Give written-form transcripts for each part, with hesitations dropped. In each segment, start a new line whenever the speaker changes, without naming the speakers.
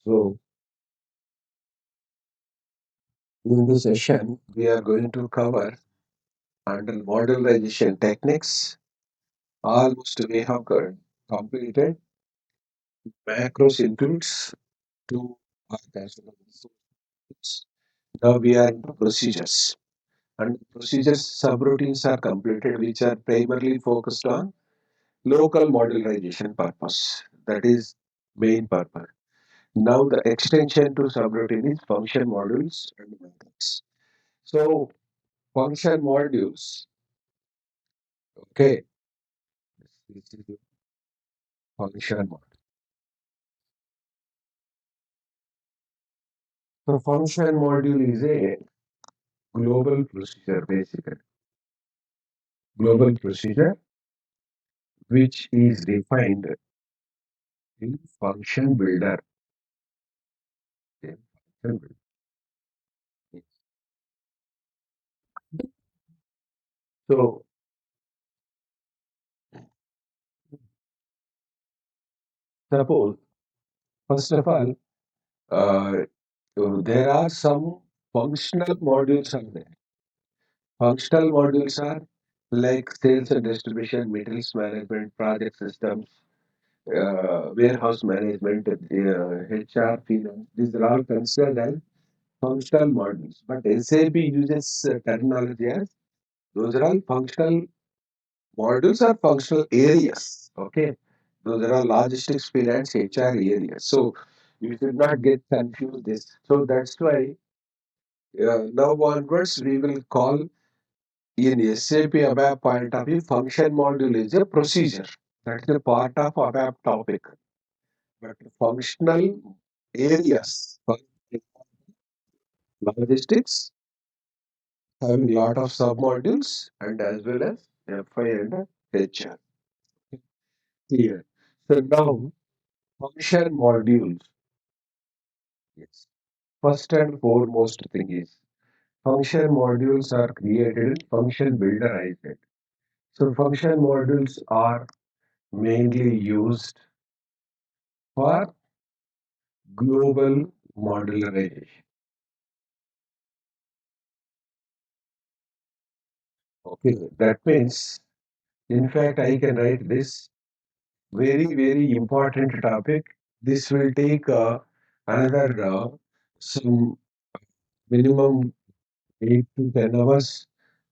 So, in this session, we are going to cover under modelization techniques. Almost we have completed. Macros includes two organizations. Now we are into procedures. And procedures subroutines are completed, which are primarily focused on local modelization purpose. That is main purpose. Now the extension to subroutine is function modules and methods. So function modules, okay, this is the function module. So function module is a global procedure basically. Global procedure which is defined in function builder. In function builder. So suppose first of all, uh, there are some functional modules are there. Functional modules are like sales and distribution, materials management, project systems, warehouse management, HR, finance. These are all considered as functional modules. But SAP uses terminology as those are all functional modules or functional areas. Okay, those are all logistics, finance, HR areas. So you should not get confused this. So that's why now onwards we will call in SAP ABAP point of view, function module is a procedure. That's a part of ABAP topic. But functional areas, for logistics, having lot of submodules and as well as FI and HR. Clear. So now function modules. Yes. First and foremost thing is function modules are created in function builder I said. So function modules are mainly used for global modularization. Okay, that means, in fact, I can write this very important topic. This will take another some minimum 8 to 10 hours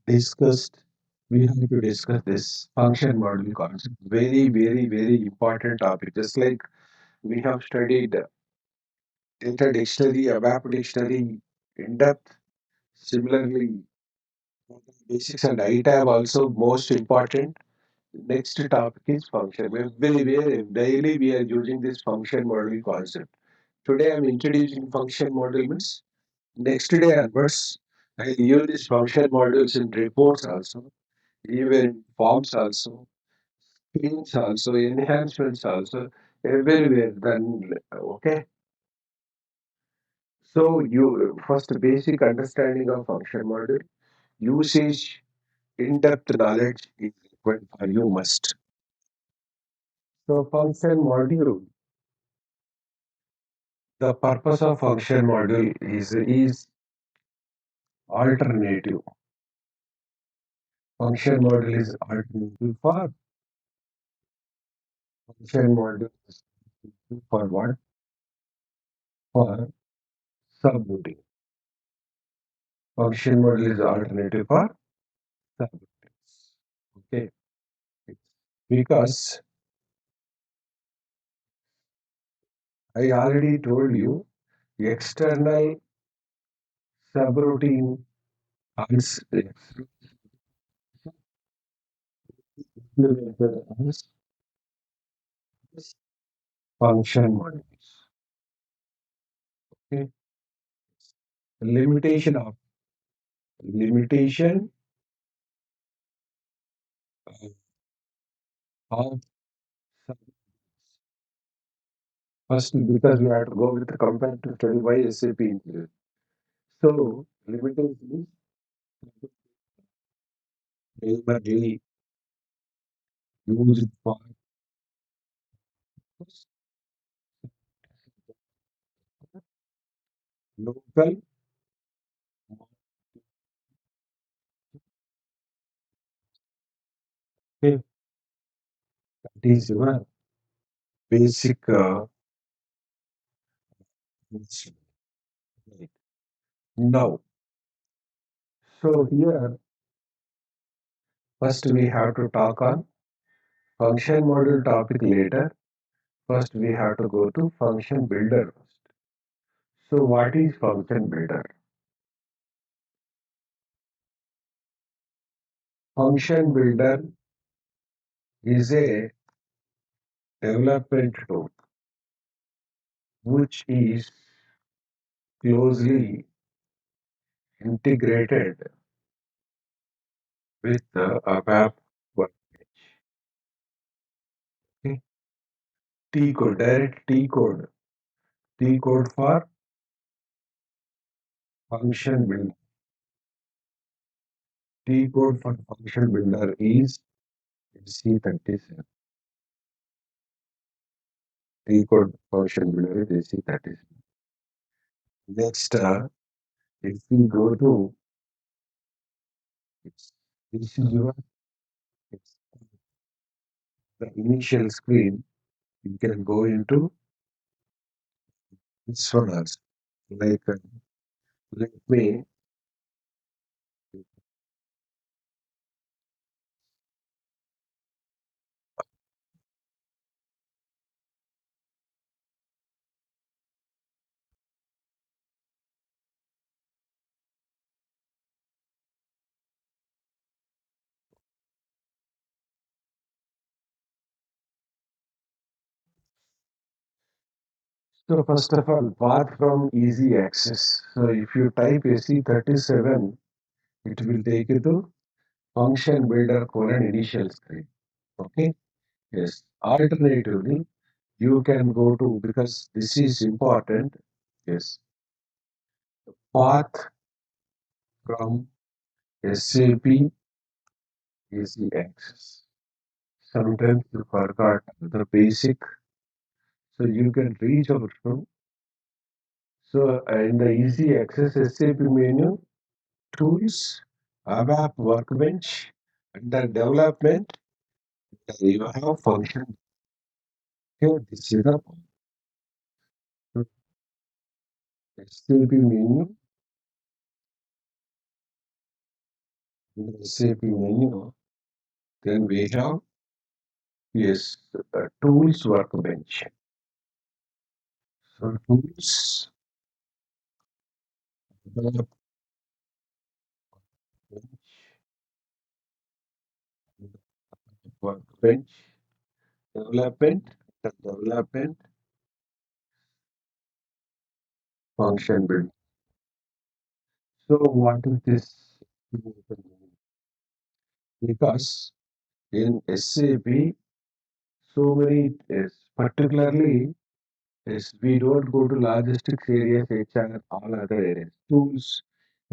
discussed. We have to discuss this function model concept. Very important topic. Just like we have studied data dictionary, ABAP dictionary in depth. Similarly, basics and ITAB also most important. Next topic is function. Everywhere, daily we are using this function model concept. Today I'm introducing function model means next day onwards I use these function models in reports also, even in forms also, screens also, enhancements also, everywhere. Then okay. So you first basic understanding of function model, usage, in-depth knowledge is required for you must. So function module, the purpose of function module is alternative. Function module is alternative function module is for what? For subroutine. Function module is alternative for subroutines. Okay. Because I already told you external subroutine is implemented as function modules. Okay. Limitation of limitation of sub- first because we have to go with the comparative study why SAP included. So limitation is primarily used for Local, okay, that is your basic instrument, right? Now, so here first we have to talk on function module topic later. First we have to go to function builder first. So what is function builder? Function builder is a development tool which is closely integrated with the ABAP workbench. Okay? T code, direct T code. T code for function builder. T code for function builder is C37. T code function builder is C37. Next, if we go to it's, this is your it's the initial screen, you can go into this one also. Like, let me, so first of all, path from easy access. So if you type SE37, it will take you to function builder colon initial screen. Okay. Yes. Alternatively, you can go to, because this is important. Yes. Path from SAP easy access. Sometimes you forgot the basic, so you can reach out to. So in the easy access SAP menu, tools, ABAP workbench, under development, you have function. Here, this is the SAP menu. In the SAP menu, then we have, yes, tools workbench. So tools, development, workbench, development, the development function build. So what is this? Because in SAP, so many, yes, particularly, yes, we don't go to logistics areas, HR, all other areas. Tools,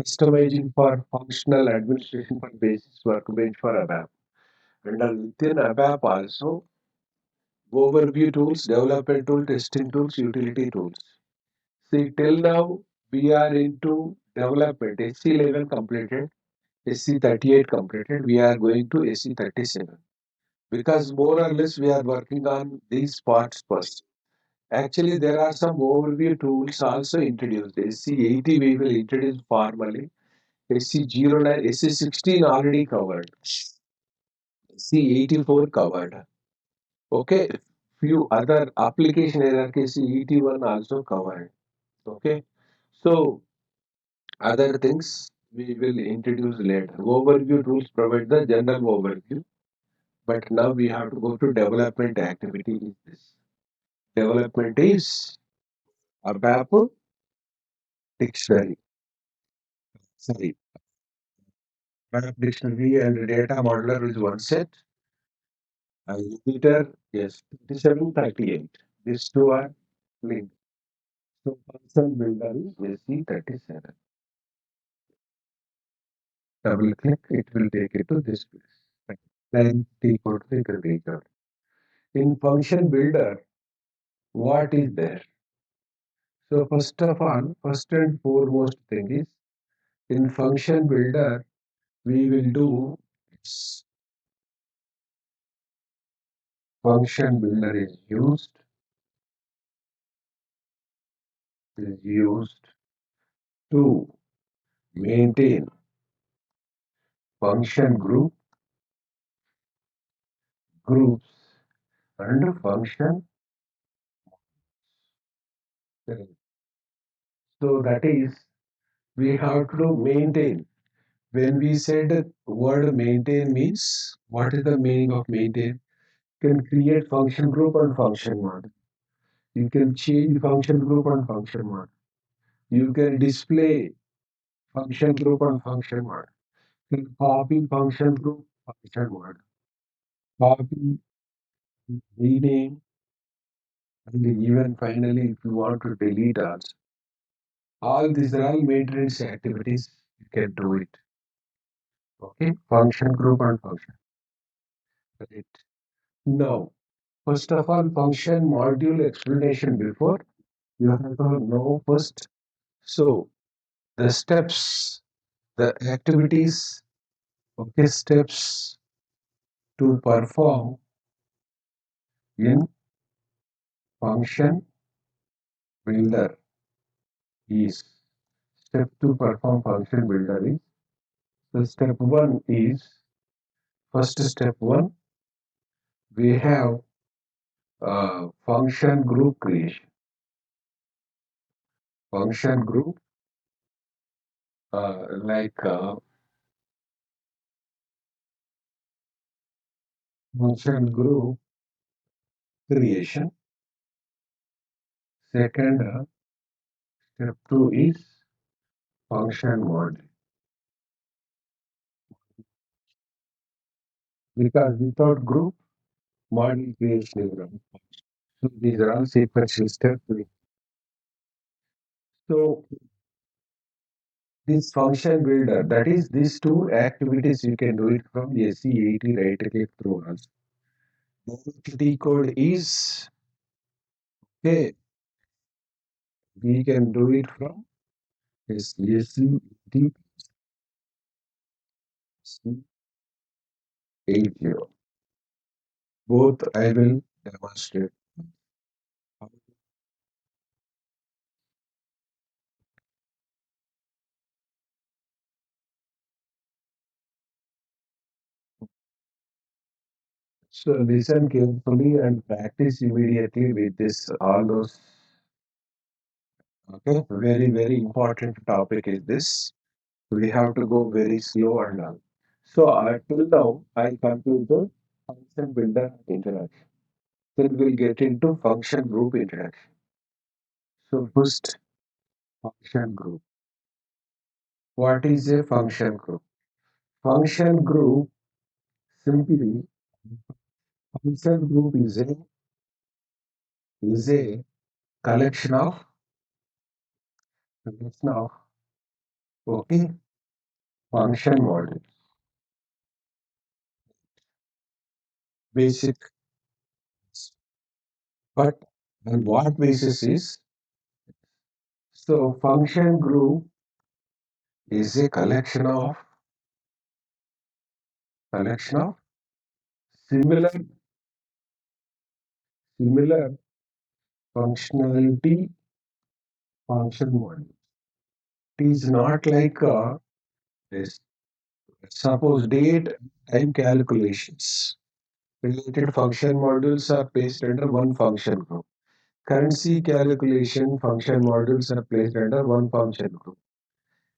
customizing for functional administration for basis workbench for ABAP. And within ABAP also, overview tools, development tool, testing tools, utility tools. See, till now, we are into development. SC11 completed, SC38 completed. We are going to SC37. Because more or less we are working on these parts first. Actually, there are some overview tools also introduced. SC80 we will introduce formally. SC09, SC16 already covered. SC84 covered. Okay. Few other application hierarchy SC81 also covered. Okay. So other things we will introduce later. Overview tools provide the general overview. But now we have to go to development activity. Is this development is ABAP dictionary. Sorry, ABAP dictionary and data modeler is one set. Editor, yes, 3738. These two are linked. So function builder is SC37. Double click, it will take you to this place. Then T code will reach out. In function builder, what is there. So first of all, first and foremost thing is in function builder we will do function builder is used to maintain function groups and function. So that is we have to maintain. When we said word maintain means what is the meaning of maintain? You can create function group and function model. You can change function group and function model. You can display function group and function model. You can copy function group, function model. Copy, rename, and even finally, if you want to delete also. All these are all maintenance activities. You can do it. Okay, function group and function. Right. Now, first of all, function module explanation before you have to know first. So the steps, the activities, okay, steps to perform in function builder is step to perform function builder is so step one is first step one we have function group creation. Function group like function group creation. Second step two is function model because without group model creation is wrong. So these are all sequential steps. So this function builder, that is these two activities you can do it from SE80 right click through us. The code is okay. We can do it from SE80 80. Both I will demonstrate. So listen carefully and practice immediately with this all those. Okay, very very important topic is this. We have to go very slow and all. So till now I completed function builder introduction. Then we'll get into function group introduction. So first function group. What is a function group? Function group simply function group is a collection of okay function model basic but on what basis is so function group is a collection of similar similar functionality function model. It is not like this. Suppose date time calculations. Related function modules are placed under one function group. Currency calculation function modules are placed under one function group.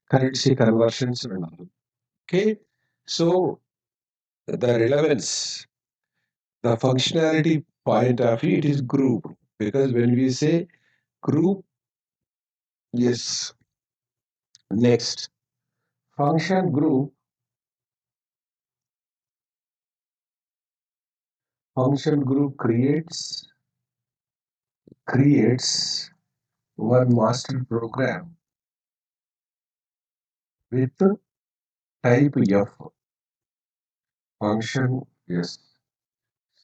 Currency conversions and all. Okay. So the relevance, the functionality point of view, it is group. Because when we say group, yes. Next, function group creates one master program with type F function. Yes.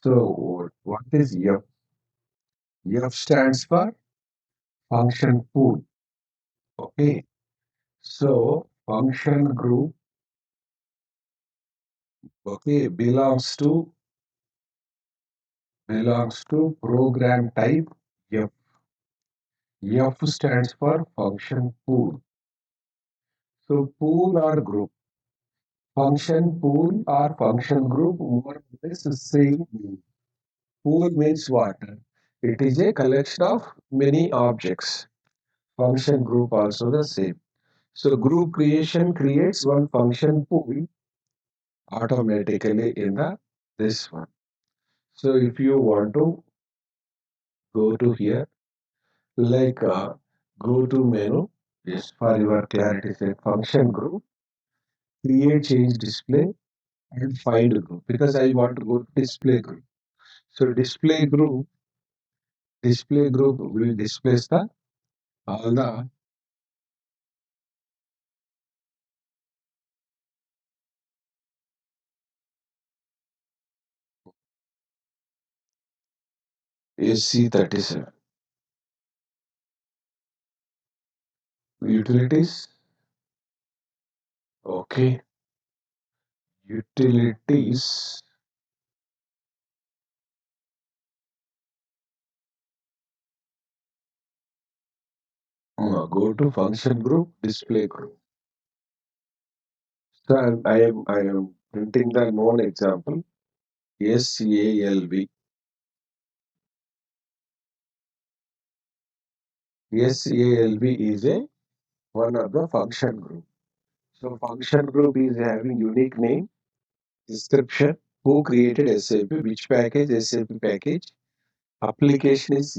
So what is F? F stands for function pool. Okay. So function group, okay, belongs to program type F. F stands for function pool. So pool or group. Function pool or function group more or less the same meaning. Pool means what? It is a collection of many objects. Function group also the same. So group creation creates one function pool automatically in the this one. So if you want to go to here, like go to menu, yes, for your clarity, say function group, create change display and find group because I want to go to display group. So display group will displace the all the SC37 utilities. Okay, utilities. Go to function group, display group. So I am printing the known example. SALV. SALV is a one of the function group. So function group is having unique name, description, who created SAP, which package, SAP package, application is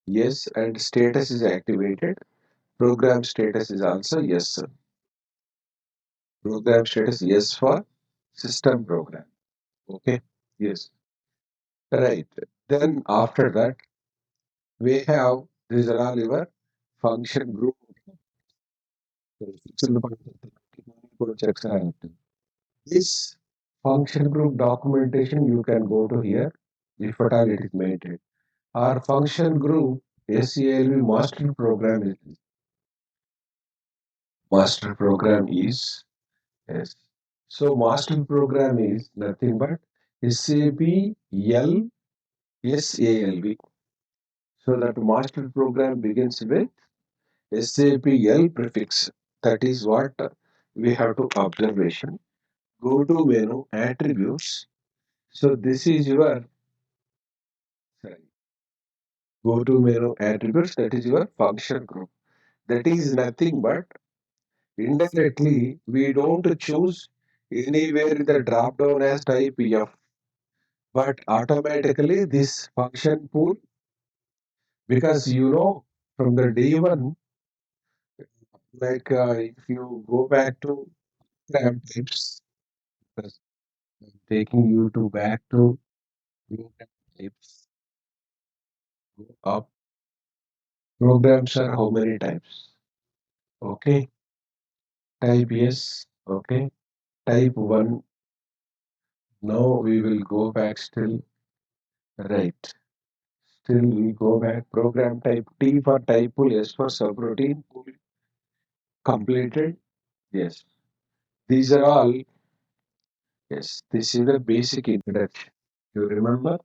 yes, and status is activated. Program status is also yes. Program status yes for system program. Okay. Yes. Right. Then after that, we have these are all your function group. This function group documentation you can go to here if at all it is maintained. Our function group SCLV master program is yes. So master program is nothing but SAP LSALV. So that master program begins with SAP prefix. That is what we have to observation. Go to menu attributes. So this is your sorry, go to menu attributes. That is your function group. That is nothing but indirectly we don't choose anywhere in the drop down as type F, but automatically this function pool because from the day one, like if you go back to program types, because I'm taking you to back to program types, go up. Programs are how many types? Okay, type yes. Okay, type one. Now we will go back still. Right. Still we go back. Program type T for type pool, S for subroutine pool completed. Yes. These are all. Yes. This is the basic introduction. You remember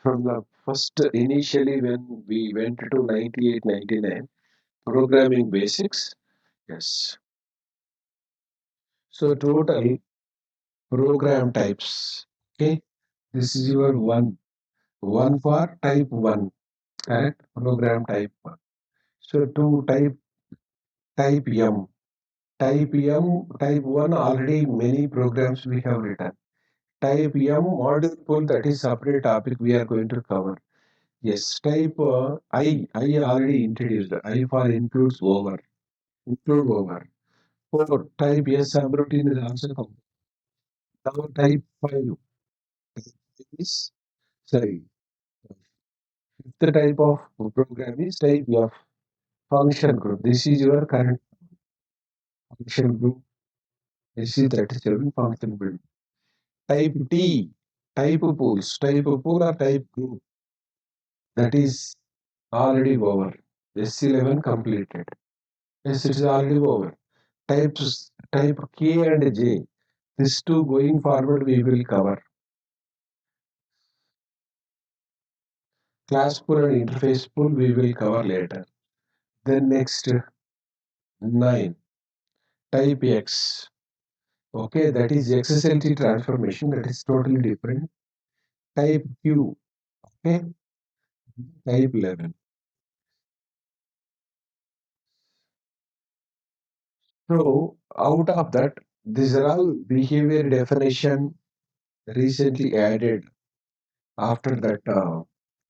from the first initially when we went to 98, 99 programming basics. Yes. So total program types. Okay. This is your one. One for type one. Correct. Program type one. So two type M. Type M, type 1 already many programs we have written. Type M module pool that is separate topic we are going to cover. Yes, type I already introduced. I for includes over. Include over. For type S subroutine is also covered. Now type 5 is sorry. Fifth type of program is type F function group. This is your current function group. SC37 function group. Type T, type pools, type pool or type group. That is already over. S11 completed. Yes, it is already over. Type K and J. These two going forward we will cover. Class pool and interface pool we will cover later. Then next 9. Type X. Okay, that is XSLT transformation. That is totally different. Type Q. Okay, type 11. So out of that, these are all behavior definition recently added after that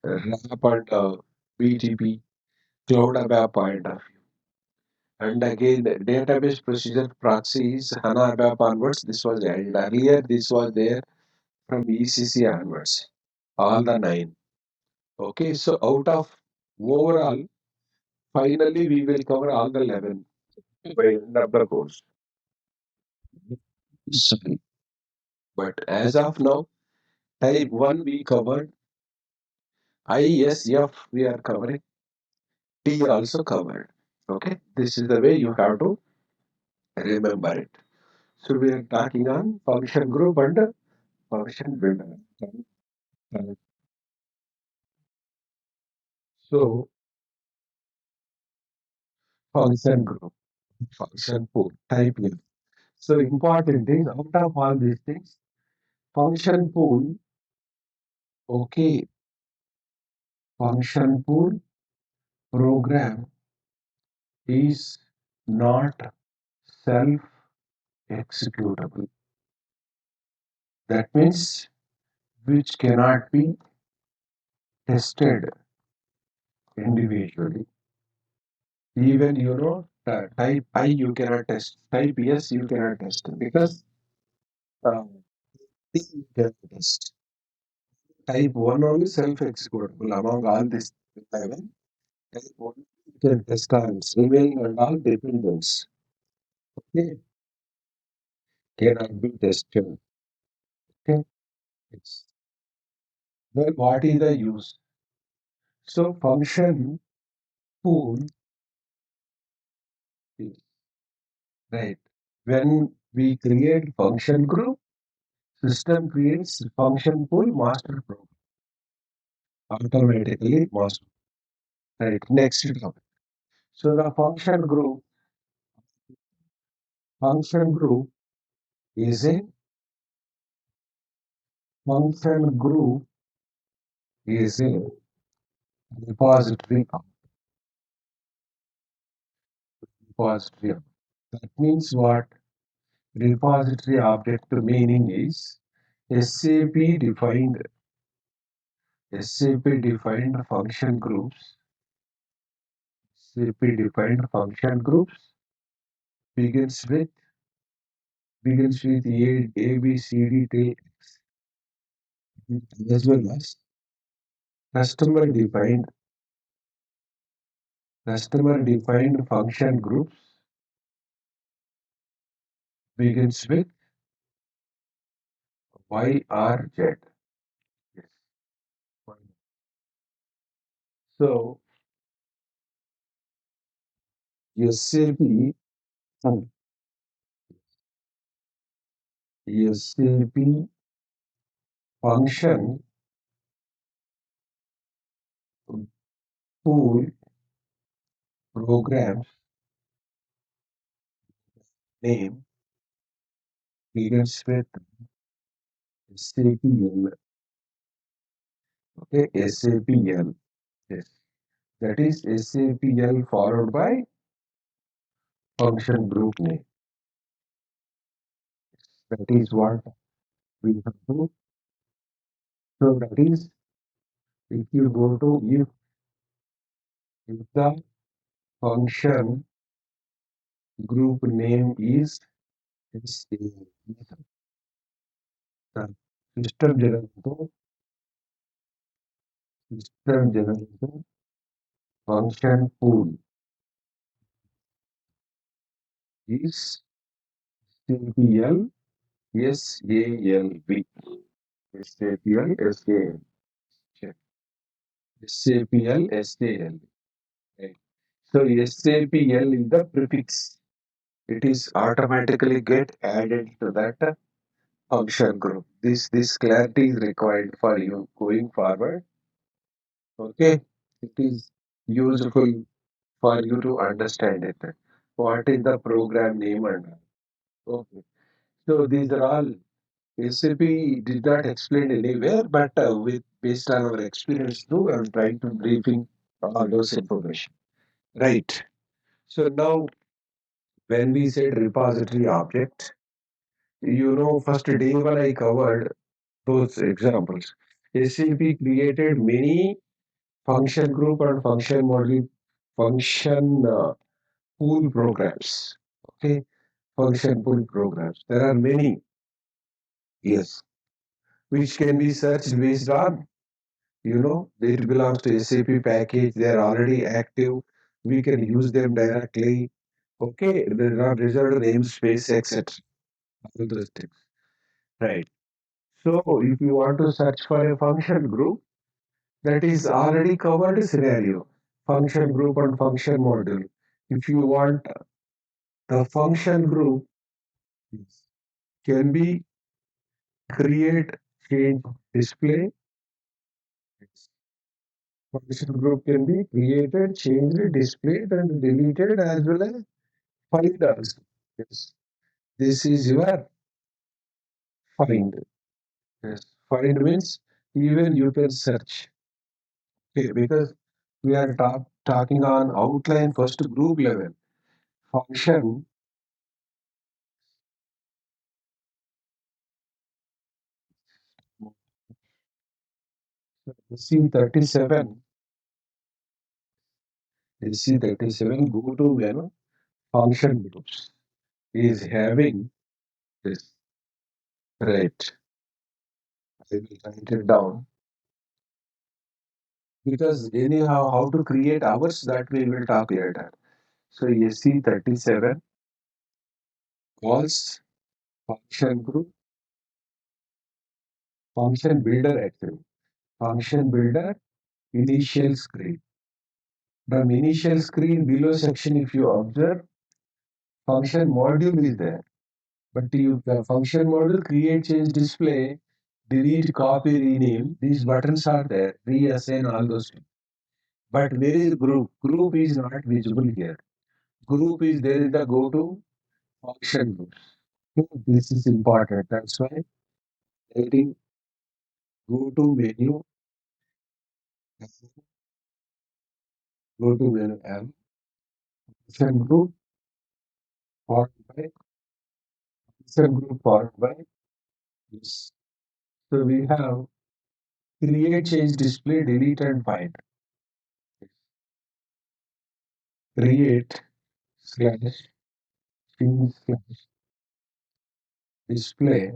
RAP and BTP cloud ABAP point of view. And again, the database procedure proxies HANA ABAP onwards. This was added earlier. This was there from ECC onwards. All the 9. Okay, so out of overall, finally we will cover all the 11 by end of the course. Sorry. But as of now, type 1 we covered, ISF we are covering, T also covered. Okay, this is the way you have to remember it. So we are talking on function group and function builder. So function group, function pool, type F. So important is out of all these things, function pool, okay, function pool program is not self-executable. That means which cannot be tested individually. Even type I you cannot test, type yes you cannot test because T you cannot test. Type 1 only self-executable among all these 11. Type 1 you can test on remaining and all dependents. Okay, cannot be tested. Okay, it's, then what is the use? So function pool is right. When we create function group, system creates function pool master program automatically master. Right. Next topic. So the function group is a function group is a repository of repository. That means what? Repository object meaning is SAP defined SAP defined function groups. SAP defined function groups begins with A B C D till X, as well as customer defined customer defined function groups begins with Y or Z. Yes. So SAP SAP function pool programs name begins with SAPL. Okay, SAPL. Yes. That is SAPL followed by function group name. That is what we have to. So that is if you go to if the function group name is SAPL, the system generator system generator function pool is SAPL SALB. SAPL SALB. Check. SAPL, SAL. Right. So SAPL is the prefix. It is automatically get added to that function group. This clarity is required for you going forward. Okay, it is useful for you to understand it. What is the program name and all. Okay. So these are all SAP did not explain anywhere, but with based on our experience too, I'm trying to briefing all those information. Right. So now when we said repository object, first day one I covered those examples. SAP created many function group and function module function pool programs. Okay, function pool programs. There are many, yes, which can be searched based on, it belongs to SAP package. They are already active. We can use them directly. Okay, they are not reserved namespace, etc. All those things. Right. So if you want to search for a function group, that is already covered scenario. Function group and function module. If you want the function group can be create, change, display. Function group can be created, changed, displayed, and deleted as well as find also. Yes. This is your find. Yes. Find means even you can search. Okay, because we are talking on outline first group level. Function C37, C37 go to function groups is having this. Right. I will write it down because anyhow how to create ours that we will talk later. So SC37 calls function group, function builder actually. Function builder initial screen. From initial screen below section if you observe, function module is there. But you function module create, change, display, delete, copy, rename. These buttons are there. Reassign all those things. But where is group? Group is not visible here. Group is there in the go to function group. Okay, this is important. That's why writing go to menu, go to menu M, function group followed by function group followed by this. So we have create, change, display, delete, and find. Create slash change slash display,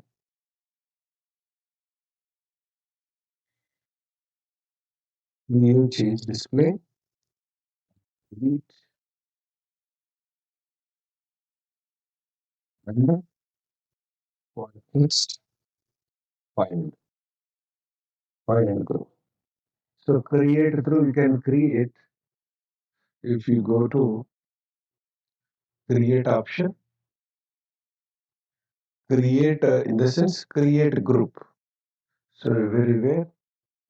new change display, delete, and for text, find, find and group. So create through you can create if you go to create option, create in the sense create group. So everywhere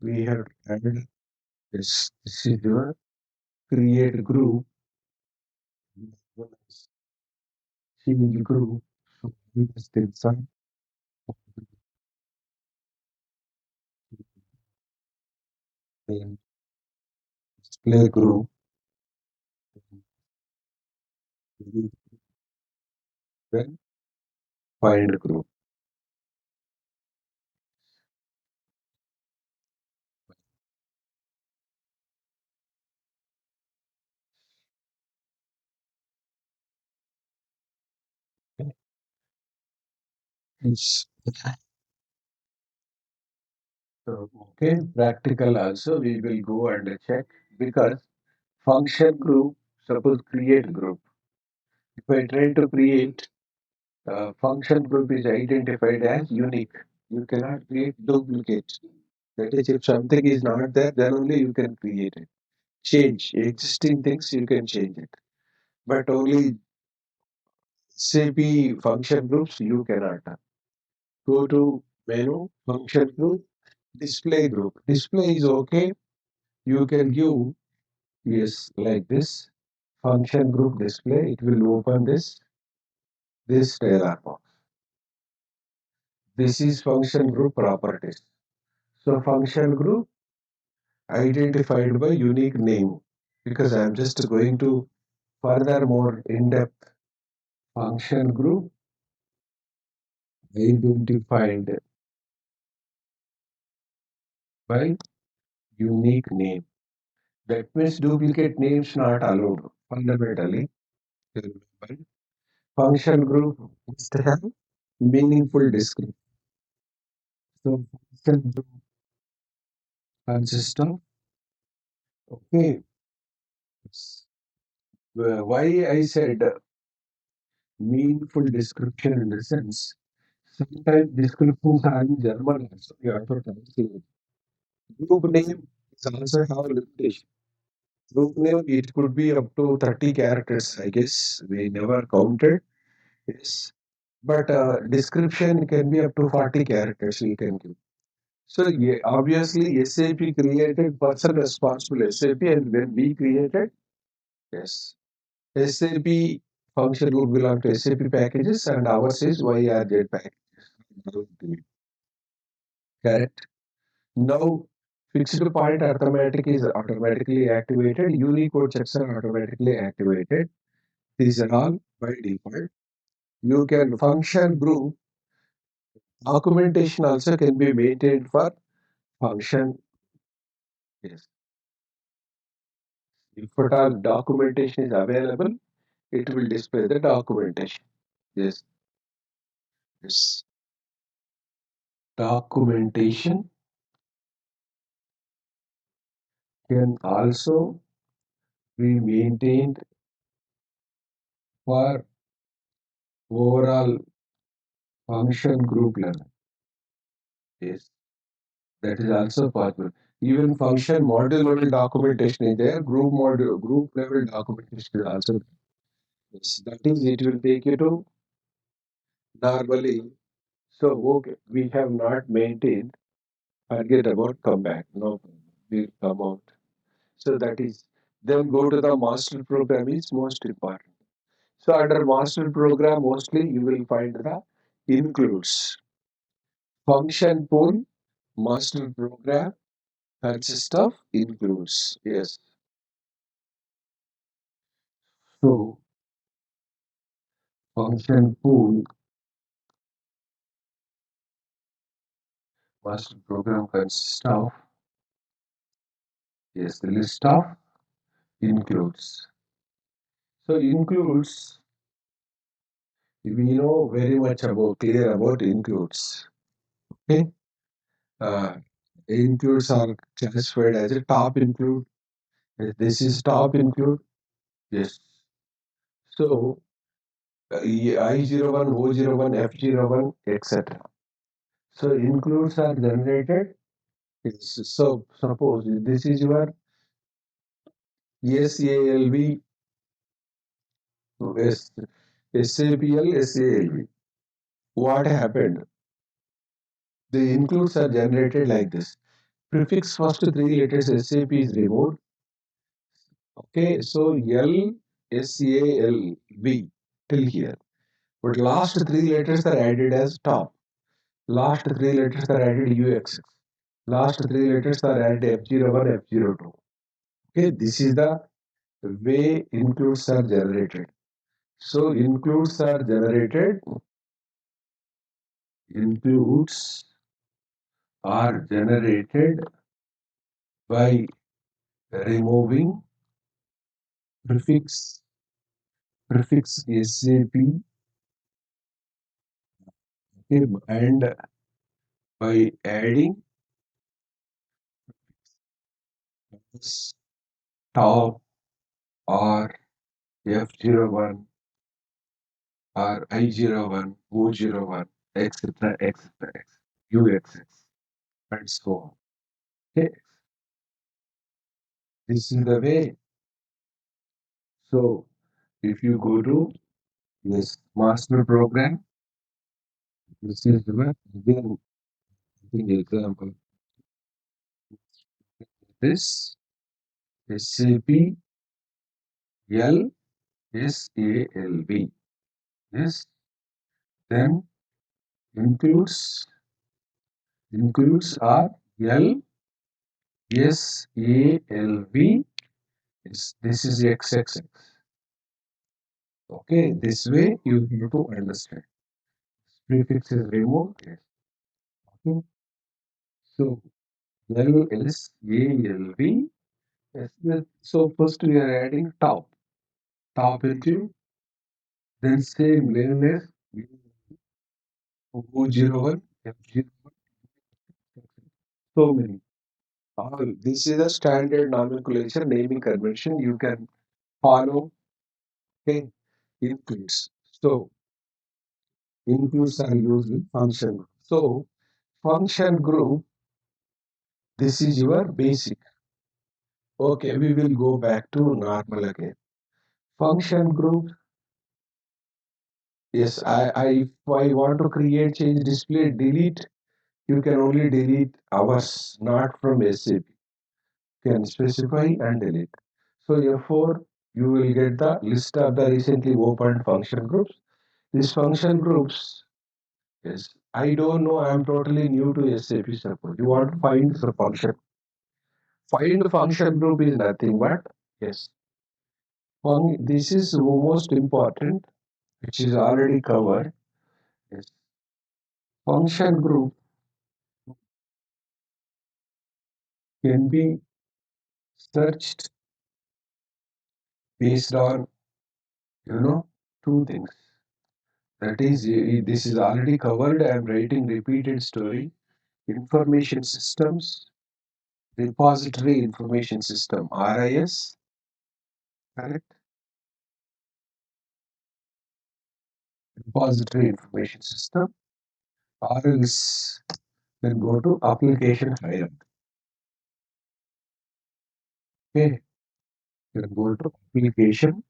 we have added this is your create group, change group. So we just inside then display group, delete, then find group. Okay. Yes. So, okay, practical also we will go and check because function group, suppose create group. If I try to create function group is identified as unique. You cannot create duplicate. That is, if something is not there, then only you can create it. Change existing things, you can change it. But only SAP function groups, you cannot. Go to menu, function group, display group. Display is okay. You can give, yes, like this. Function group display. It will open this dialog box. This is function group properties. So function group identified by unique name, because I'm just going to further more in-depth. Function group identified by unique name. That means duplicate names not allowed. Fundamentally, remember, function group must have meaningful description. So function group consists of, okay. Why I said meaningful description in the sense, sometimes descriptions are in German also. You have to translate. Group name is also have limitation. Group name, it could be up to 30 characters, I guess. We never counted. Yes. But description can be up to 40 characters you can give. So yeah, obviously SAP created person responsible SAP, and when we created, yes, SAP function would belong to SAP packages and ours is YRZ packages. Correct. Now fixed point arithmetic is automatically activated. Unicode checks are automatically activated. These are all by default. You can function group documentation also can be maintained for function. Yes. If at all documentation is available, it will display the documentation. Yes. Yes. Documentation can also be maintained for overall function group level. Yes. That is also possible. Even function module level documentation is there, group level documentation is also there. Yes. That is, it will take you to normally. So, okay, we have not maintained, forget about come back. No problem. We'll come out. So that is, then go to the master program is most important. So under master program, mostly you will find the includes function pool, master program consists of includes. Yes. So function pool, master program consists of, yes, the list of includes. So includes, we know very much about clear about includes. Okay. Uh, includes are classified as a top include. This is top include. Yes. So I01, O01, F01, etc. So includes are generated. Yes. So suppose this is your SALV, S, SAPL, SALV. What happened? The includes are generated like this. Prefix first three letters SAP is removed. Okay, so L, SALV till here. But last three letters are added as top. Last three letters are added UX. Last three letters are added F01, F02. Okay, this is the way includes are generated. So includes are generated by removing prefix SAP, okay, and by adding top or F01 or I01, O01, etc., etc., UXX, and so on. Okay, this is the way. So if you go to this master program, this is the again the example. This SAP LSALV. Yes, then includes are LSALV. Yes, this is XXX. Okay, this way you have to understand. Prefix is removed. Yes. Okay. So LSALV. Yes. So first we are adding top into then same lateness O01 F01 so many. All this is a standard nomenclature naming convention you can follow. Okay, includes. So includes are used in function group. So function group, this is your basic. Okay, we will go back to normal again. Function group, yes, if I want to create change display delete, you can only delete hours, not from SAP. You can specify and delete. So therefore, you will get the list of the recently opened function groups. These function groups, yes, I don't know, I am totally new to SAP support. You want to find the function. Find the function group is nothing but, yes, this is most important, which is already covered. Yes, function group can be searched based on, you know, two things. That is, this is already covered. I am writing repeated story. Information systems, repository information system, RIS, correct? Repository information system, RIS. Then go to application hierarchy. Okay, then go to application hierarchy.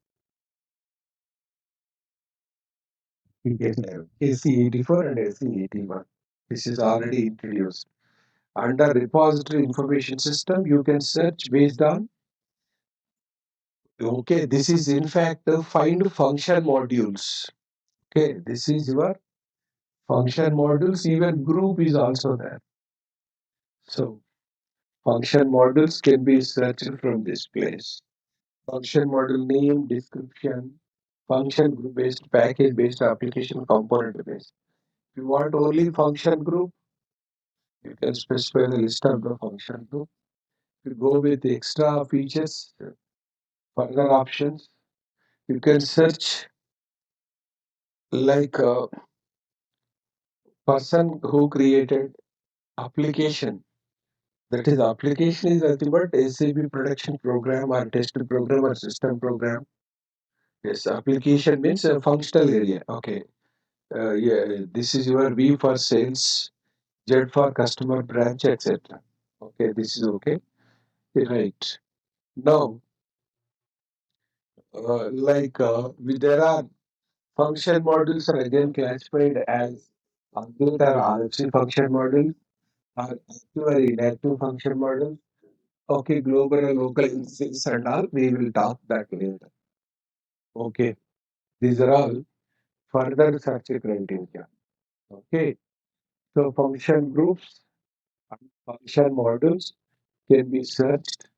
AC84 and AC81. This is already introduced. Under repository information system, you can search based on, okay, this is in fact find function modules. Okay, this is your function modules, even group is also there. So function modules can be searched from this place. Function module name, description, function group based, package based, application component based. If you want only function group, you can specify the list of the function group. If you go with extra features, further options, you can search like a person who created application. That is, application is nothing but SAP production program or test program or system program. Yes, application means a functional area. Okay. Yeah, this is your V for sales, Z for customer branch, etc. Okay, this is okay. Right. Now, there are function modules are again classified as update or RFC function module or active or inactive function module. Okay, global and local instances and all, we will talk that later. Okay, these are all further search criteria. Okay, so function groups and function modules can be searched,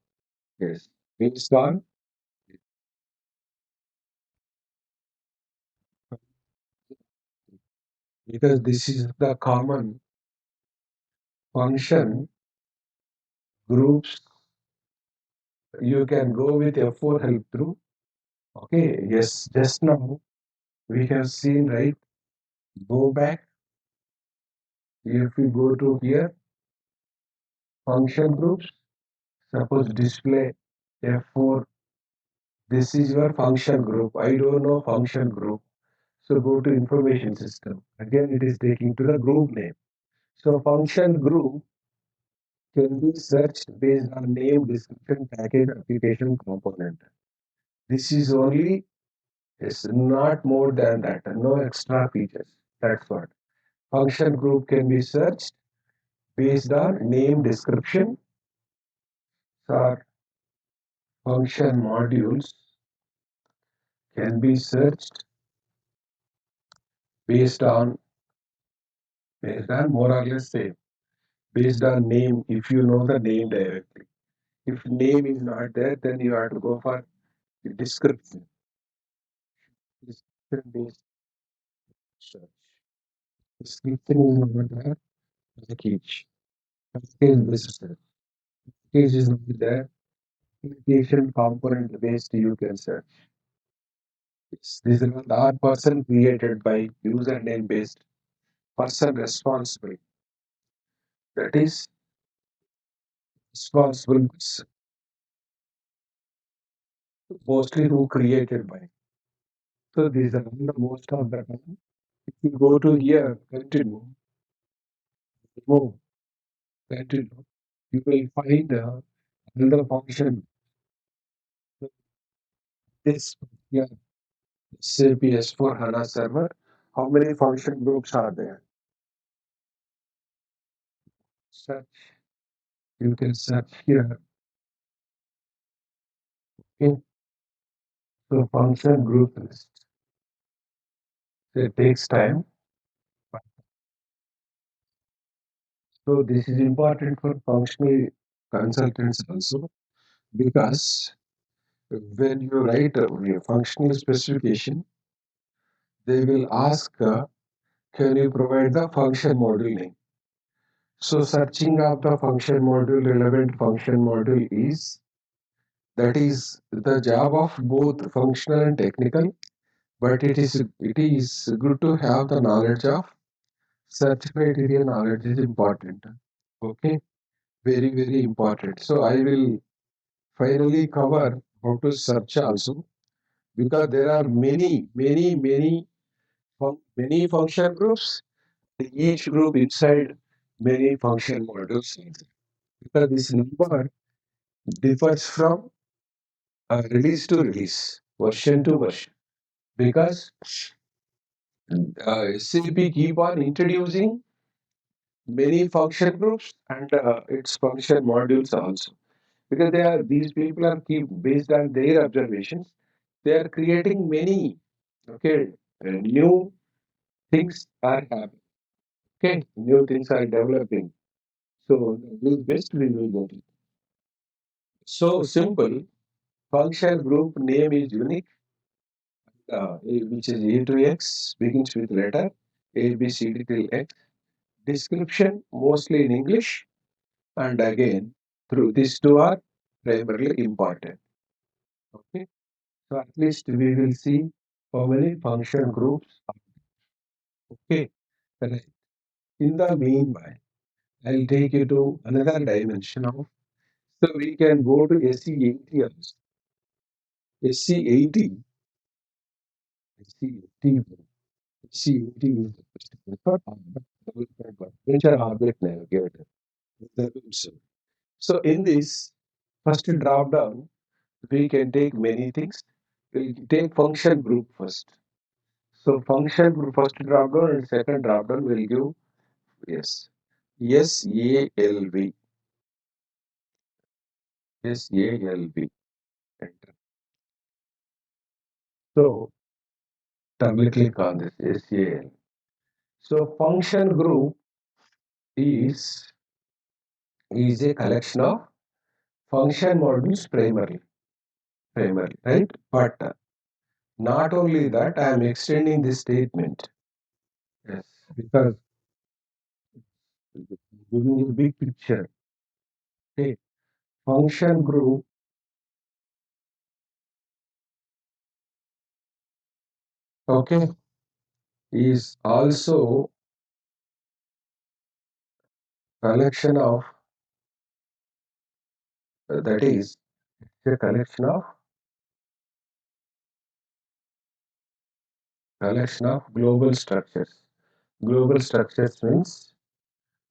yes, based on, because this is the common function groups. You can go with F4 help through. Okay, yes, just now we have seen, right? Go back. If we go to here, function groups, suppose display F4, this is your function group. I don't know function group. So go to information system. Again, it is taking to the group name. So function group, can be searched based on name, description, package, application, component. This is only, it's not more than that, no extra features. That's what. Function group can be searched based on name, description, or function modules can be searched based on more or less same based on name if you know the name directly. If name is not there, then you have to go for the description. Description based search. Description is not there. Package. Package based search. Package is not there. Application component based you can search. These are all person created by username based person responsible. That is responsible person, mostly who created by. So these are the most of the time. If you go to here, continue, remove, continue, you will find another function. This here, SAP S4 HANA server. How many function groups are there? Search. You can search here. Okay. So function group list. It takes time. So this is important for functional consultants also because when you write a functional specification, they will ask, can you provide the function module name? So searching of the function module, relevant function module is, that is the job of both functional and technical, but it is good to have the knowledge of search criteria knowledge is important. Okay, very, very important. So I will finally cover how to search also because there are many, many, many, many function groups. Each group inside many function modules. Because this number differs from release to release, version to version. Because SAP keep on introducing many function groups and its function modules also. Because these people are keep based on their observations, they are creating many okay new things are happening. Okay, new things are developing. So this best we will get it. So simple. Function group name is unique, which is A to X, begins with letter A, B, C, D till X. Description mostly in English, and again, through these two are primarily important. Okay, so at least we will see how many function groups. Okay, right. In the meanwhile, I'll take you to another dimension of. So we can go to SC80 also. SC80, SC80 CUT is the preferred development nature object navigator. So in this first drop down, we can take many things. We'll take function group first. So function group first drop down and second drop down will give yes. SALV. SALV. Enter. So double click on this SAL. So function group is is a collection of function modules primarily, right? But not only that, I am extending this statement. Yes, because giving a big picture. Okay, function group. Okay, is also collection of that is a collection of global structures. Global structures means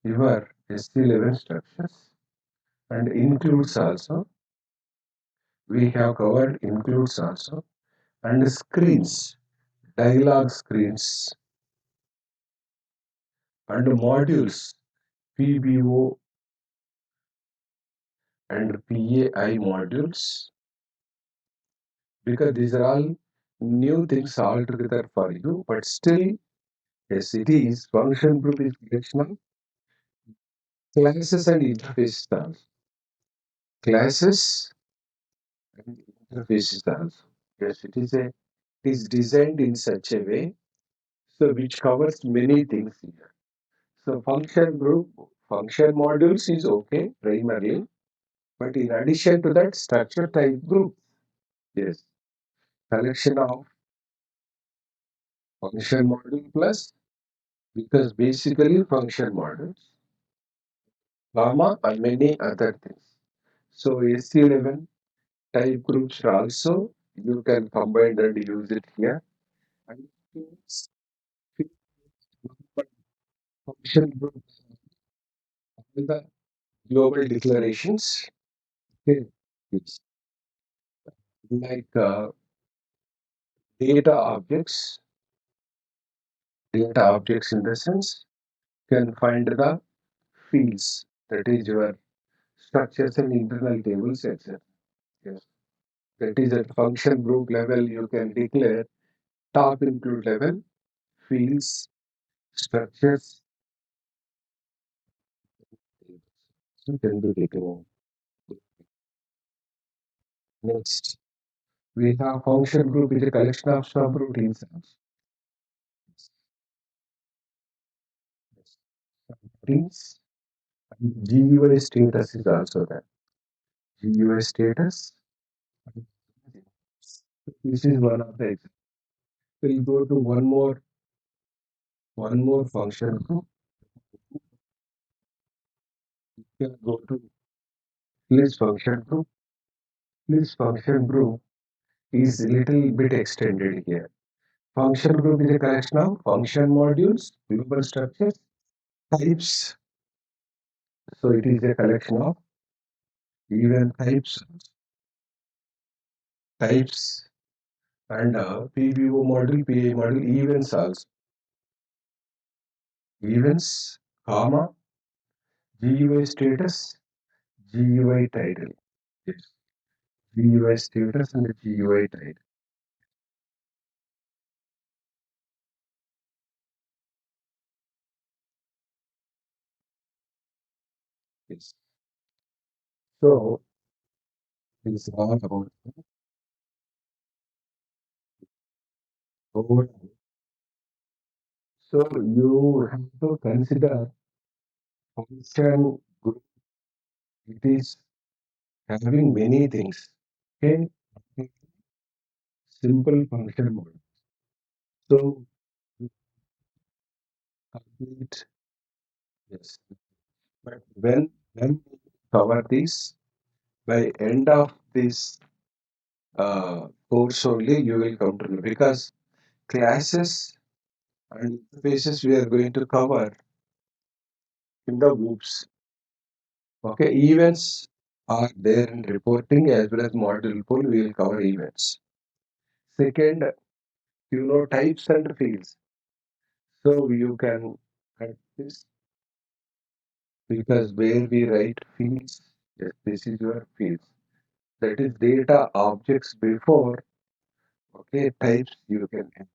your SC11 structures. and includes also. We have covered includes also, and screens, dialogue screens, and modules, PBO and PAI modules, because these are all new things altogether for you, but still, yes, it is function group is collection of classes and interfaces also. Classes and interfaces also. Yes, it is designed in such a way so which covers many things here. So function group, function modules is okay primarily, but in addition to that, structure type group, yes, collection of function module plus, because basically function models, gamma and many other things. So SC11 type groups are also you can combine and use it here. And function groups, all the global declarations, okay, it's like data objects, data objects in the sense can find the fields, that is your structures and internal tables, etc. Yes. That is at function group level, you can declare top include level, fields, structures, so can be taken. Next, we have function group is a collection of subroutines. Subroutines. And GUI status is also there. GUI status. This is one of the examples. We'll go to one more function group. We can go to list function group. List function group is a little bit extended here. Function group is a collection of function modules, global structures, types. So it is a collection of even types, and PBO model, PA model, events also. Events, comma, GUI status, GUI title. Yes. GUI status and the GUI title. Yes. So it's all about overall. So you have to consider function group. It is having many things. Okay. Simple function model. So complete. Yes. But when we cover this by end of this course only, you will come to know, because classes and interfaces we are going to cover in the groups. Okay, events are there in reporting as well as module pool. We will cover events. Second, types and fields. So you can add this, because where we write fields, yes, this is your fields. That is data objects before. Okay, types you can add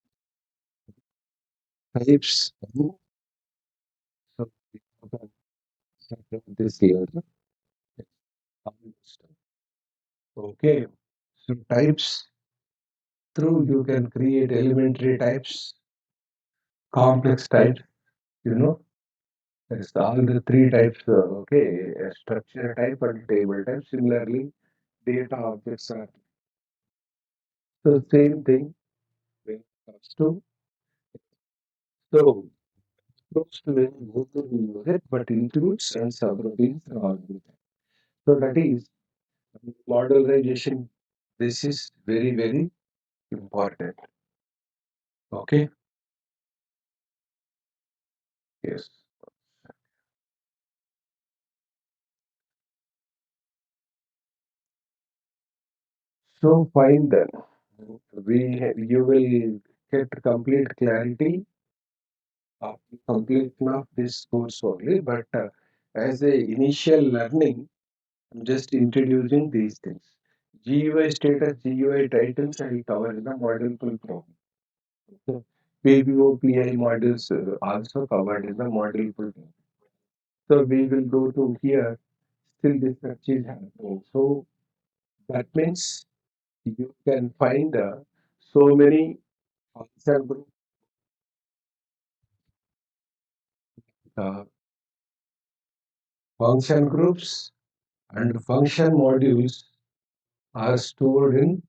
types. So we can set this here. Okay, so types, through you can create elementary types, complex types, you know, it's all the three types, okay, a structure type and table type. Similarly, data objects are the same thing when it comes to, so close to when both will use it, but includes and subroutines are all with it. So that is modelization. This is very, very important. Okay, yes. So fine then. You will get complete clarity after completion of this course only. But as a initial learning, I'm just introducing these things. GUI status, GUI titles, I will cover in the module full program. So PBO, PI modules also covered in the module full program. So we will go to here. Still, this search is happening. So that means you can find so many function group, uh, function groups and function modules are stored in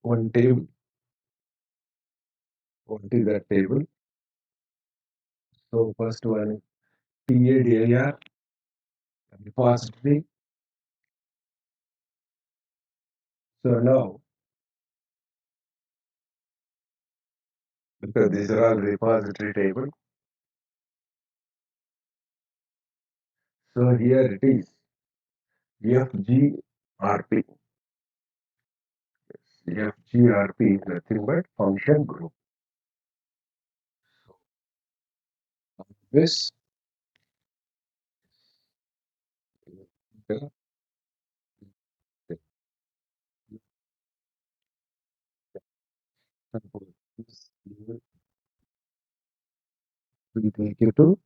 one table. What is that table? So first one TADIR repository. So now, because these are all repository table. So here it is FGRP. FGRP is nothing but function group. This will take you to,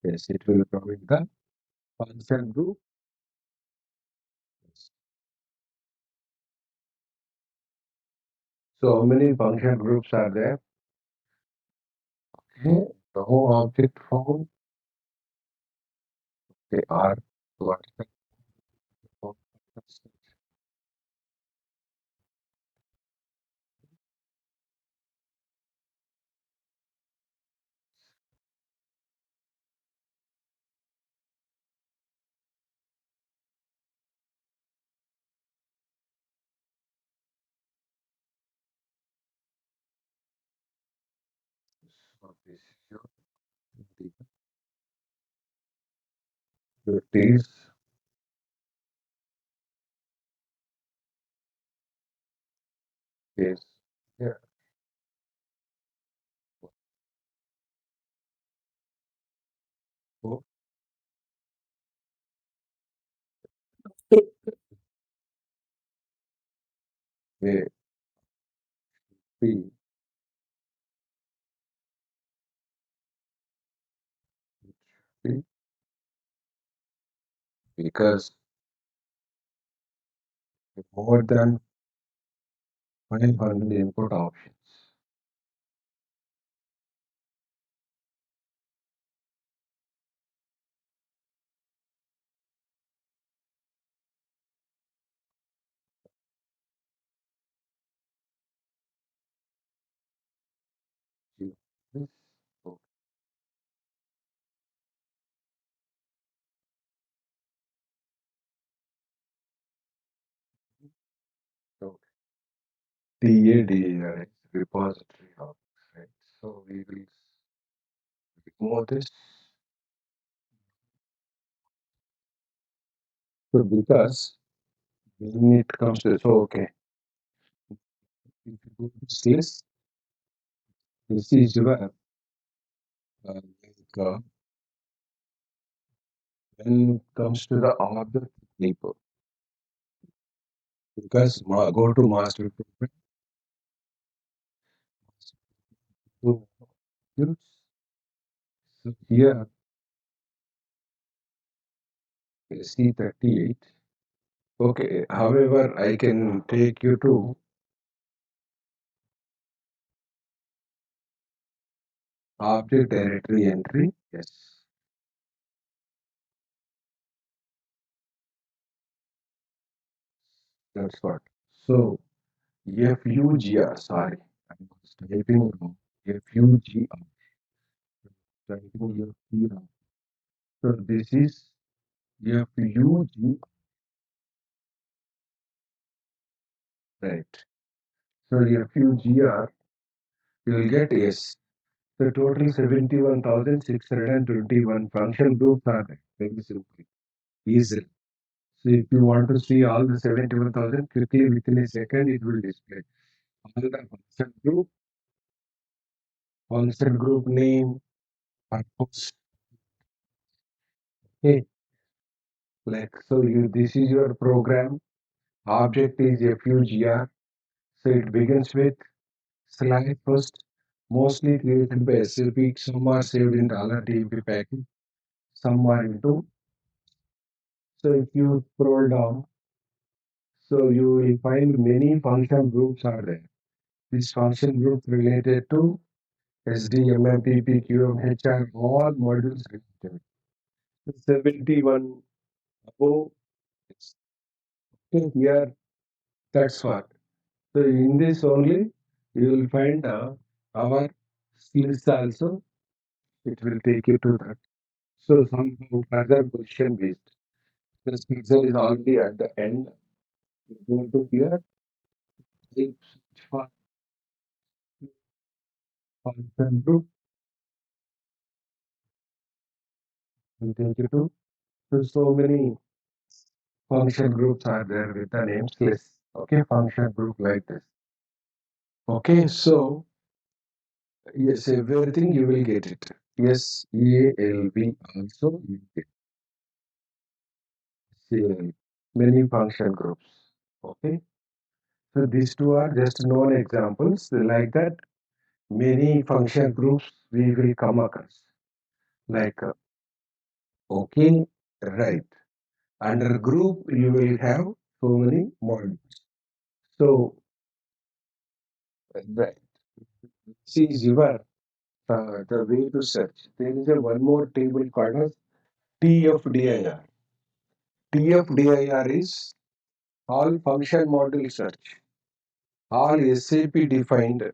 yes, it will provide the function group. So how many function groups are there? Okay. No object found. They are what this is yes. Yeah. So, A, B, B, because more than 500 input options. You- This, so, so TADAR is repository of, right? So we will remove this. So because when it comes to, so okay, if you go to this list, this is your like, when it comes to the object type, because go to master property, so here C38. Okay, however, I can take you to object directory entry. Yes, that's what. So FUGR, sorry, I was typing wrong. FUGR, typing FUGR. So this is FUG, right? So FUGR, you will get yes. The total 71,621 function groups are there. Very simple. Easy. So if you want to see all the 71,000 quickly within a second, it will display. All the function group name, purpose. Okay, like so you this is your program. Object is FUGR. So it begins with slide first, mostly created by SAP. Some are saved in $TP package, some are into. So if you scroll down, so you will find many function groups are there. This function group related to SD, MM, all modules related. 71 above, okay, here, that's what. So in this only, you will find our skills also. It will take you to that. So somehow further question based. The skills is already at the end. You go to here, type for function group, will take you to. So so many function groups are there with the names list. Okay, function group like this. Okay, so yes, everything you will get it. Yes, EALB also you get CALB. Many function groups. Okay, so these two are just known examples. Like that, many function groups we will come across. Like okay, right. Under group you will have so many modules. So right, this is your the way to search. There is a one more table called as TFDIR. TFDIR is all function module search. All SAP defined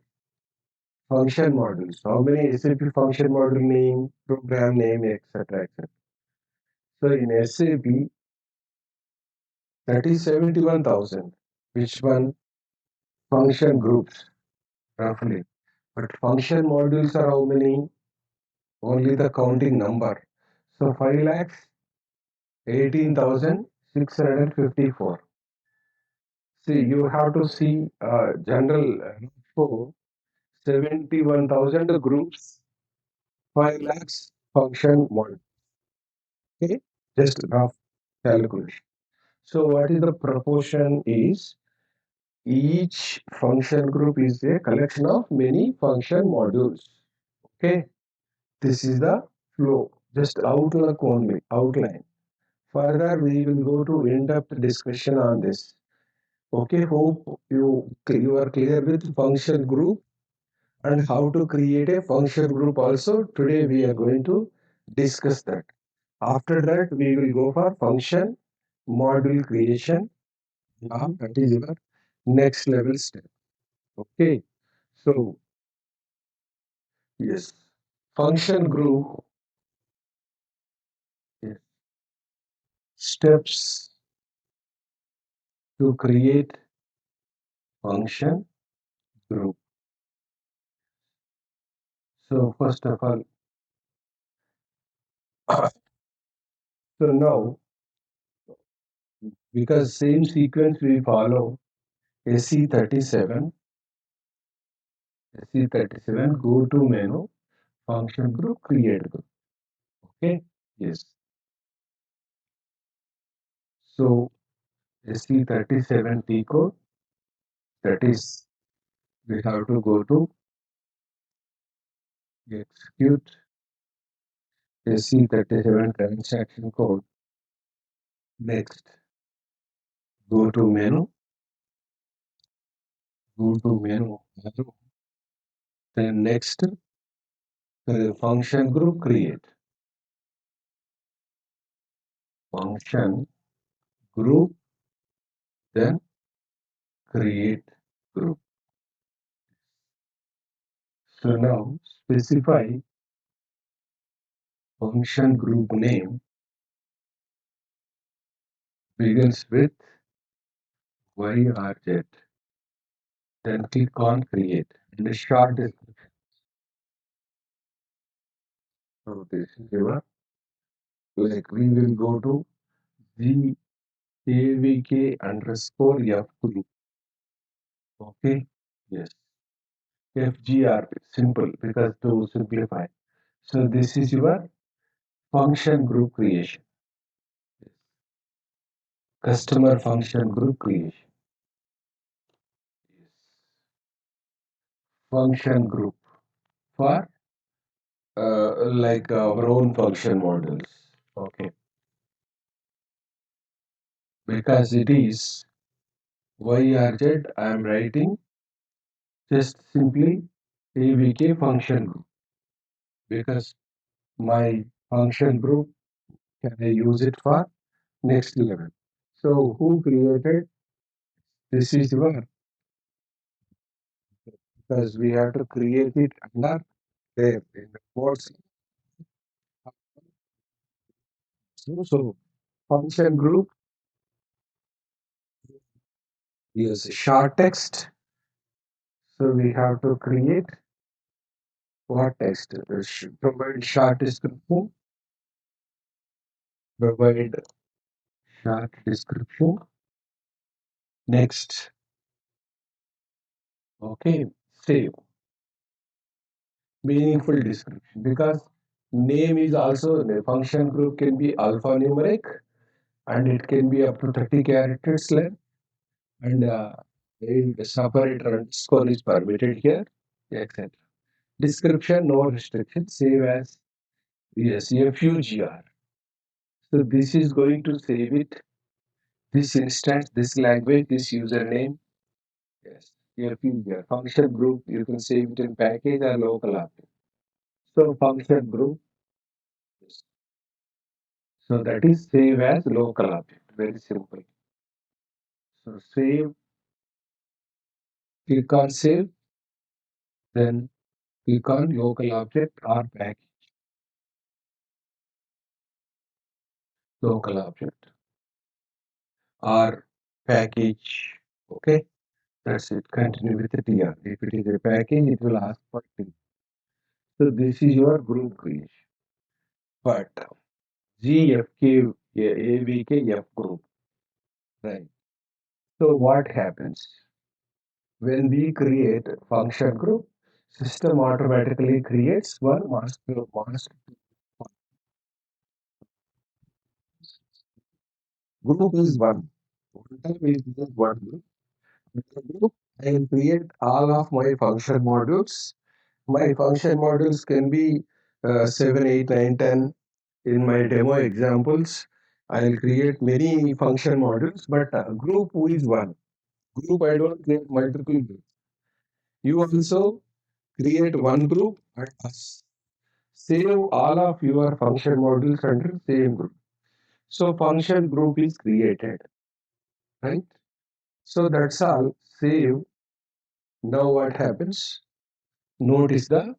function modules. How many SAP function module name, program name, etc. etc. So in SAP, that is 71,000. Which one? Function groups, roughly. But function modules are how many? Only the counting number. So 5 lakhs 18,654. See, you have to see general for 71,000 groups, 5 lakhs function module. Okay, just rough calculation. So, what is the proportion is each function group is a collection of many function modules. Okay, this is the flow, just outlook only, outline. Further, we will go to in-depth discussion on this. Okay, hope you are clear with function group and how to create a function group also. Today we are going to discuss that. After that, we will go for function module creation. Now, that is your next level step. Okay, so yes, function group, yes, steps to create function group. So first of all, so now because same sequence we follow SC37, SC37, go to menu, function group, create group. Okay, yes. So SC37 T code, that is, we have to go to execute SC37 transaction code. Next, go to menu, arrow. Then next, function group create. Function group, then create group. So now specify function group name begins with Y or Z. Then click on create. And the short description. So this is your, like we will go to G AVK underscore F group. Okay. Yes. FGR. Simple because to simplify. So this is your function group creation. Customer function group creation. Yes. Function group for like our own function models. Okay. Because it is YRZ, I am writing just simply AVK function group because my function group can I use it for next level. So who created this is your because we have to create it under there in the course. So function group is short text. So we have to create what text? Provide short description, provide short description. Next, okay, save meaningful description because name is also the function group can be alphanumeric and it can be up to 30 characters length and a separator underscore is permitted here, etc. Description, no restriction, save as yes, FUGR. So this is going to save it, this instance, this language, this username. Yes, FUGR. Function group, you can save it in package or local object. So function group, yes. So that is save as local object. Very simple. So save, click on save, then click on local object or package, local object or package. Okay, that's it. Continue with the TR. If it is a package, it will ask for T. So this is your group creation. But GFK, AVK, group, right? So what happens when we create a function group? System automatically creates one master group is one. One time we create one group. With the group, I will create all of my function modules. My function modules can be 7, 8, 9, 10. In my demo examples, I will create many function modules, but group who is one. Group, I don't create multiple groups. You also create one group and save all of your function modules under same group. So function group is created, right? So that's all. Save. Now what happens? Notice the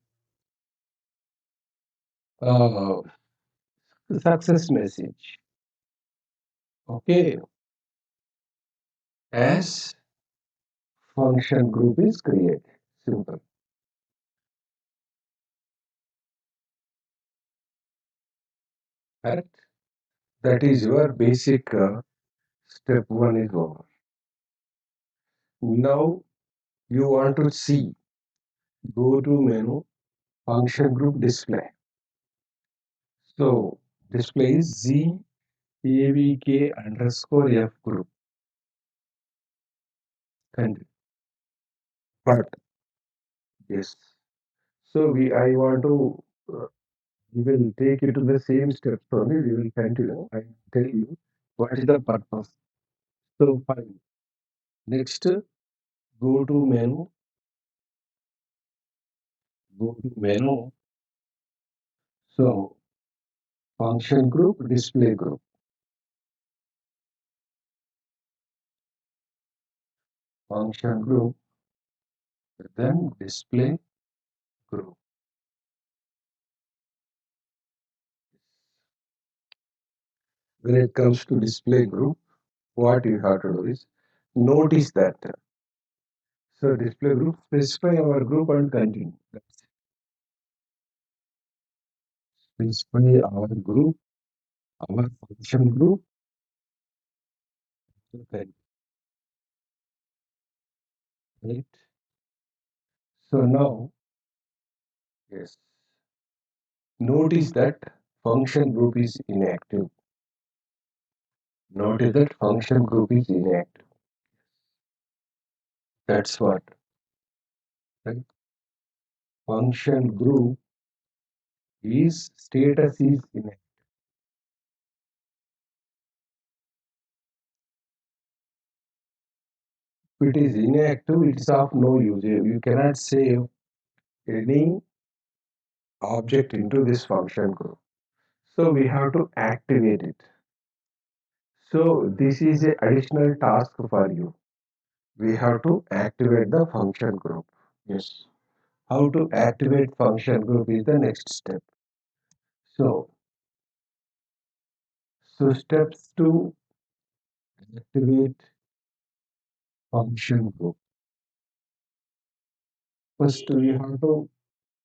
uh, success message. Okay, as function group is created. Simple. Correct? That is your basic step one is over. Now you want to see. Go to menu, function group display. So display is ZAVK underscore F group. And but yes. So I want to uh, we will take you to the same steps only. We will continue. I will tell you what is the purpose. So fine. Next, go to menu. Go to menu. So function group, display group. Function group, then display group. When it comes to display group, what you have to do is notice that. So display group, specify our group and continue. Specify our group, our function group, Okay, right. So now, yes, notice that function group is inactive. Notice that function group is inactive. That's what, right? Function group is status is inactive. If it is inactive, it's of no use. You cannot save any object into this function group. So we have to activate it. So this is a additional task for you. We have to activate the function group. Yes. How to activate function group is the next step. So, so steps to activate function group. First, we have to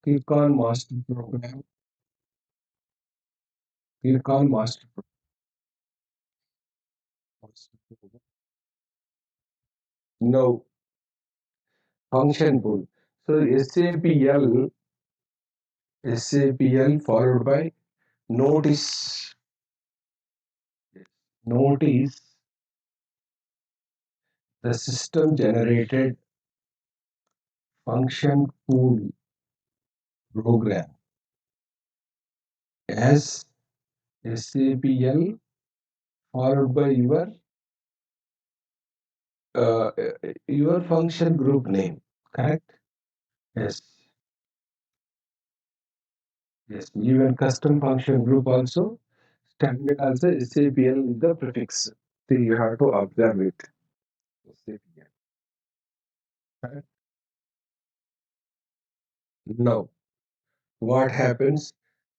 click on master program. Click on master program. No function pool. So SAPL followed by notice. Notice the system generated function pool program as SAPL followed by uh, your function group name. Correct? Yes. Yes. Even custom function group also standard also SAPL is the prefix. So you have to observe it. SAPL. Correct? Now, what happens?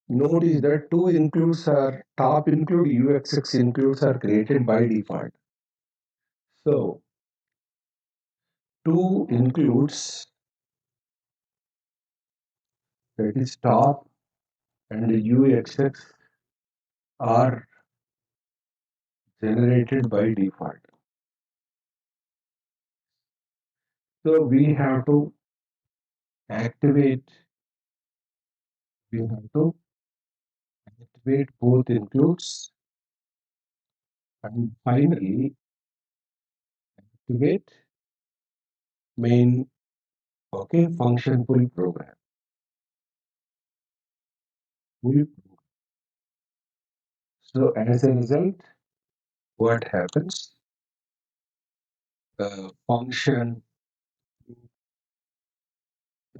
Notice that two includes are top include UXX includes are created by default. So two includes that is top and UXX are generated by default. So activate we have to activate both includes and finally activate main okay function pull program. Pull. So as a result, what happens? Function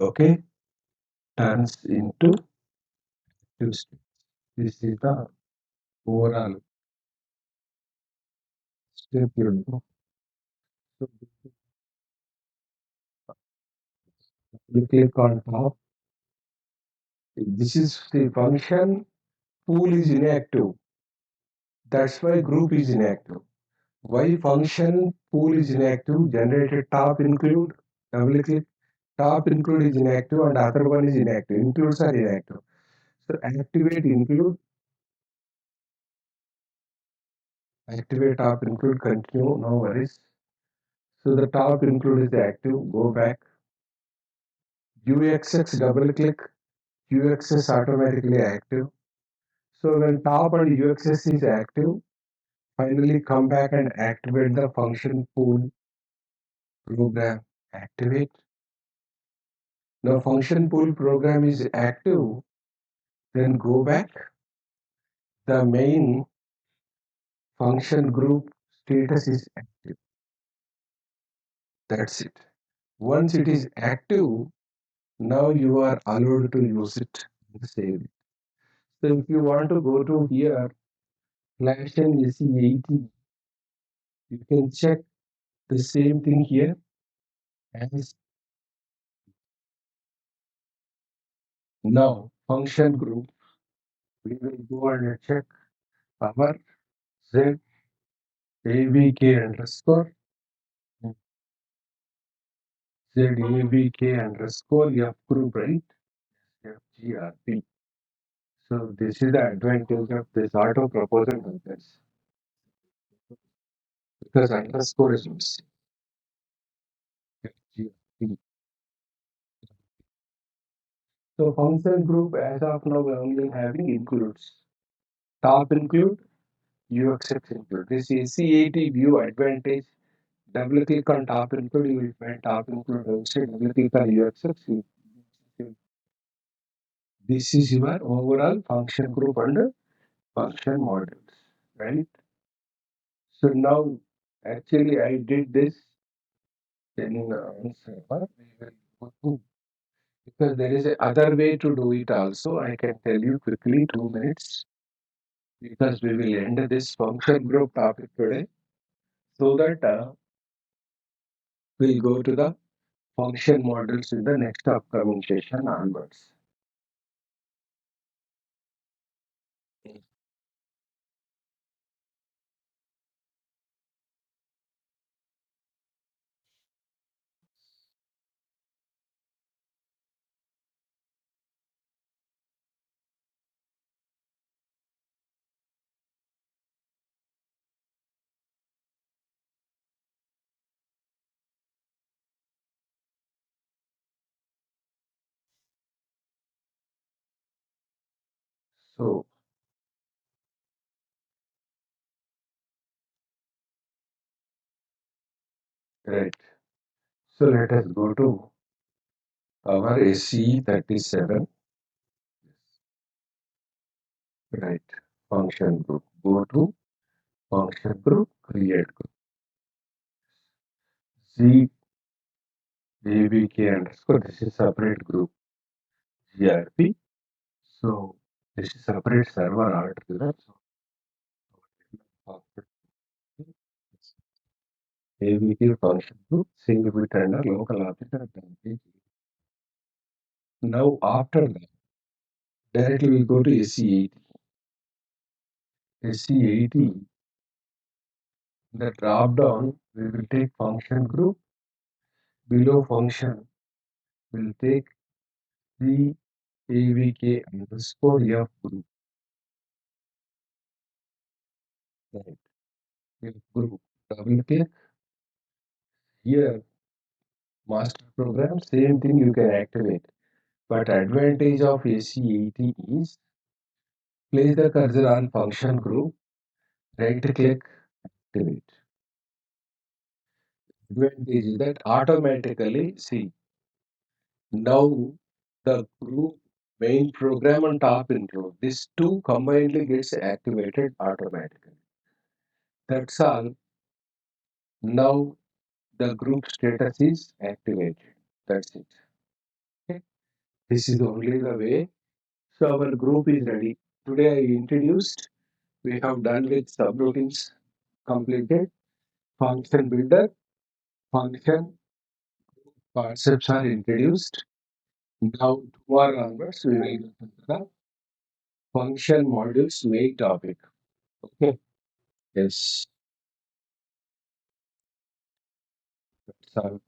okay turns into two states. This is the overall step you know. So you click on top. This is the function pool is inactive. That's why group is inactive. Why function pool is inactive? Generated top include double click top include is inactive and other one is inactive. Includes are inactive. So activate top include continue. No worries. So the top include is active. Go back. UXX double click. UXS automatically active. So when top and UXS is active, finally come back and activate the function pool program. Activate. Now function pool program is active. Then go back. The main function group status is active. That's it. Once it is active, now you are allowed to use it and save it. So if you want to go to here, Flash and SE80, you can check the same thing here as now function group. We will go and check our Z ABK underscore Z ABK underscore F group, right? FGRP. So this is the advantage of this auto proposal methods. because underscore is missing. GRP. So function group as of now we're only having includes. Top include, UXX include. This is CAT view advantage. Double click on top include, you will find top include also. Double click on UXX. This is your overall function group and function models, right? So now, actually, I did this in server. We will go to, because there is a other way to do it also. I can tell you quickly, 2 minutes, because we will end this function group topic today, so that we'll go to the function models in the next upcoming session onwards. So, right. So let us go to our SE 37, right? Function group. Go to function group, create group. Z ABK underscore, this is separate group. GRP. So this is separate server altogether. So ABK function group, single bit and a local object are done. Now after that, directly we go to SE80. SE80, the drop down, we will take function group. Below function, we'll take the AVK underscore F group. Right. F group. Double click here. Master program, same thing you can activate. But advantage of AC80 is place the cursor on function group, right click, activate. Advantage is that automatically, see, now the group main program and top include. These two combinedly gets activated automatically. That's all. Now the group status is activated. That's it. Okay. This is only the way. So our group is ready. Today I introduced, we have done with subroutines completed, function builder, function concepts are introduced. Now tomorrow onwards we will go to the function modules main topic. Okay. Yes. That's all.